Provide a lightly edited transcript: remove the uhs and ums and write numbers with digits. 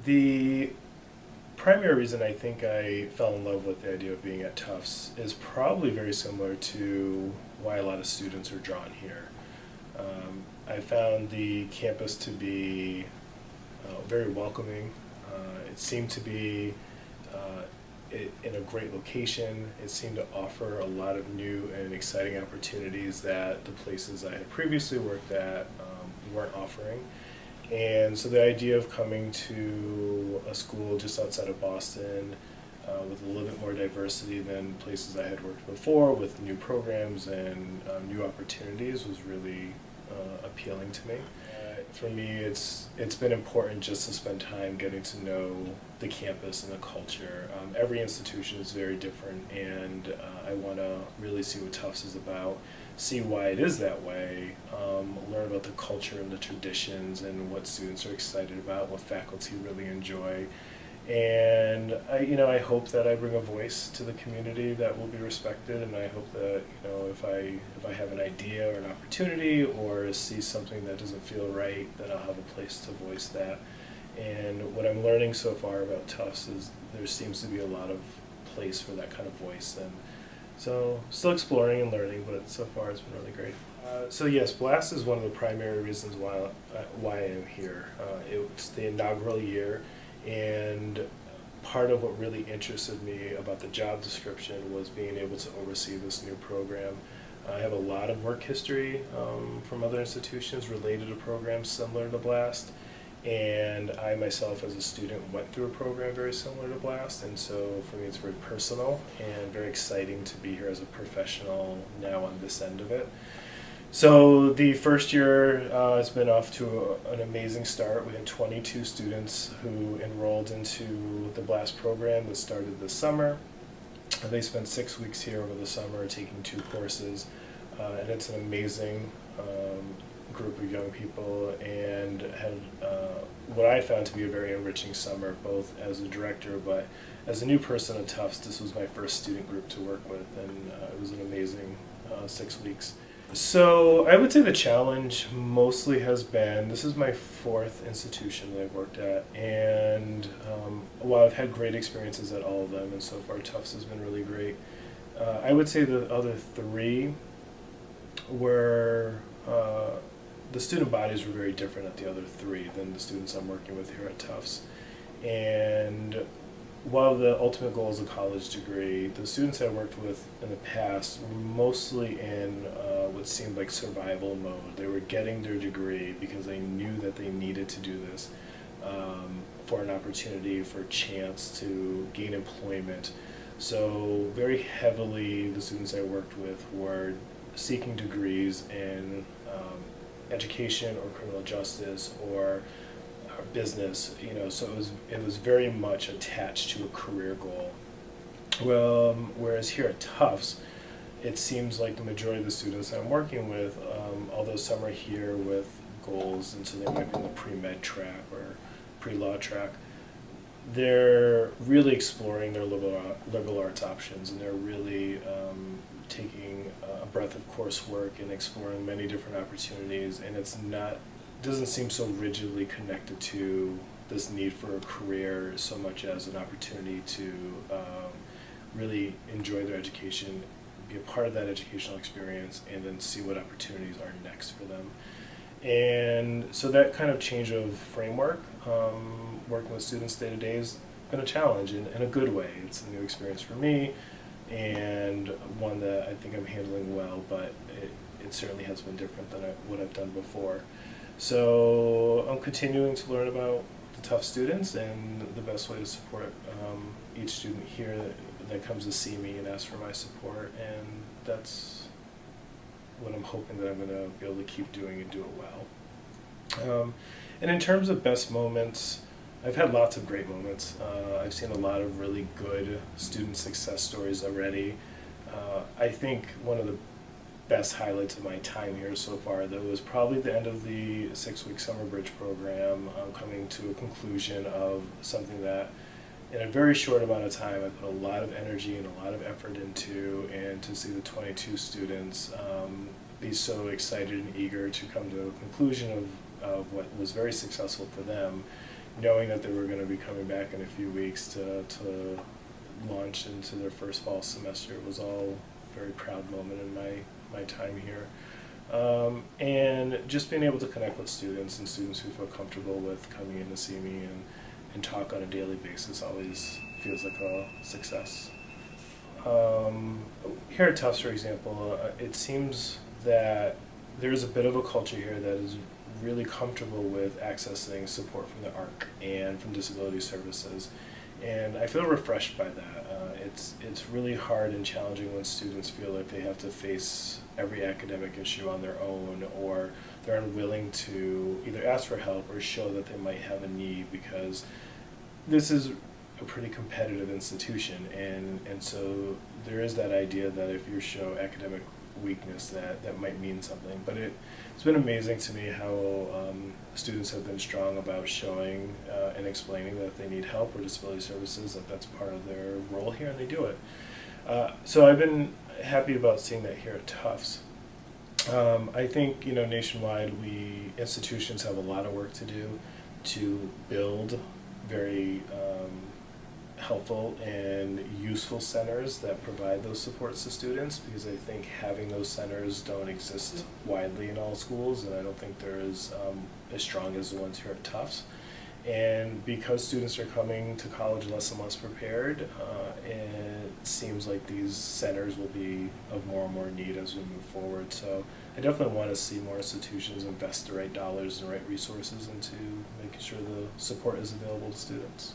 The primary reason I think I fell in love with the idea of being at Tufts is probably very similar to why a lot of students are drawn here. I found the campus to be very welcoming. It seemed to be in a great location. It seemed to offer a lot of new and exciting opportunities that the places I had previously worked at weren't offering. And so the idea of coming to a school just outside of Boston with a little bit more diversity than places I had worked before, with new programs and new opportunities, was really appealing to me. For me, it's been important just to spend time getting to know the campus and the culture. Every institution is very different, and I want to really see what Tufts is about, see why it is that way, learn about the culture and the traditions and what students are excited about, what faculty really enjoy. And I hope that I bring a voice to the community that will be respected, and I hope that if I have an idea or an opportunity or see something that doesn't feel right, that I'll have a place to voice that. And what I'm learning so far about Tufts is there seems to be a lot of place for that kind of voice, and so still exploring and learning, but so far it's been really great. So yes, Blast is one of the primary reasons why I am here. It's the inaugural year. And part of what really interested me about the job description was being able to oversee this new program. I have a lot of work history from other institutions related to programs similar to Blast, and I myself as a student went through a program very similar to Blast, and so for me it's very personal and very exciting to be here as a professional now on this end of it. So the first year has been off to an amazing start. We had 22 students who enrolled into the Blast program that started this summer. They spent 6 weeks here over the summer taking 2 courses, and it's an amazing group of young people, and had what I found to be a very enriching summer, both as a director but as a new person at Tufts. This was my first student group to work with, and it was an amazing 6 weeks. So I would say the challenge mostly has been, this is my 4th institution that I've worked at, and while I've had great experiences at all of them, and so far Tufts has been really great, I would say the other 3 were, the student bodies were very different at the other 3 than the students I'm working with here at Tufts. And while the ultimate goal is a college degree, the students I worked with in the past were mostly in what seemed like survival mode. They were getting their degree because they knew that they needed to do this for an opportunity, for a chance to gain employment. So very heavily the students I worked with were seeking degrees in education or criminal justice or business, so it was very much attached to a career goal. Well, whereas here at Tufts, it seems like the majority of the students I'm working with, although some are here with goals, and so they might be in the pre-med track or pre-law track, they're really exploring their liberal arts options, and they're really taking a breadth of coursework and exploring many different opportunities, and doesn't seem so rigidly connected to this need for a career so much as an opportunity to really enjoy their education, be a part of that educational experience, and then see what opportunities are next for them. And so that kind of change of framework, working with students day to day, has been a challenge in a good way. It's a new experience for me, and one that I think I'm handling well, but it certainly has been different than what I've done before. So I'm continuing to learn about the Tufts students and the best way to support each student here that comes to see me and ask for my support, and that's what I'm hoping that I'm going to be able to keep doing and do it well. And in terms of best moments, I've had lots of great moments. I've seen a lot of really good student success stories already. I think one of the best highlights of my time here so far, though, was probably the end of the 6-week summer bridge program, coming to a conclusion of something that in a very short amount of time I put a lot of energy and a lot of effort into, and to see the 22 students be so excited and eager to come to a conclusion of what was very successful for them knowing that they were going to be coming back in a few weeks to launch into their first fall semester was all a very proud moment in my time here. And just being able to connect with students and students who feel comfortable with coming in to see me and talk on a daily basis always feels like a success. Here at Tufts, for example, it seems that there's a bit of a culture here that is really comfortable with accessing support from the ARC and from disability services. And I feel refreshed by that. It's really hard and challenging when students feel like they have to face every academic issue on their own, or they're unwilling to either ask for help or show that they might have a need, because this is a pretty competitive institution, and so there is that idea that if you show academic weakness that might mean something. But it's been amazing to me how students have been strong about showing and explaining that if they need help or disability services, that's part of their role here, and they do it. So I've been happy about seeing that here at Tufts. I think, nationwide, institutions have a lot of work to do to build very helpful and useful centers that provide those supports to students, because I think having those centers don't exist widely in all schools, and I don't think they're as strong as the ones here at Tufts. And because students are coming to college less and less prepared, it seems like these centers will be of more and more need as we move forward. So I definitely want to see more institutions invest the right dollars and the right resources into making sure the support is available to students.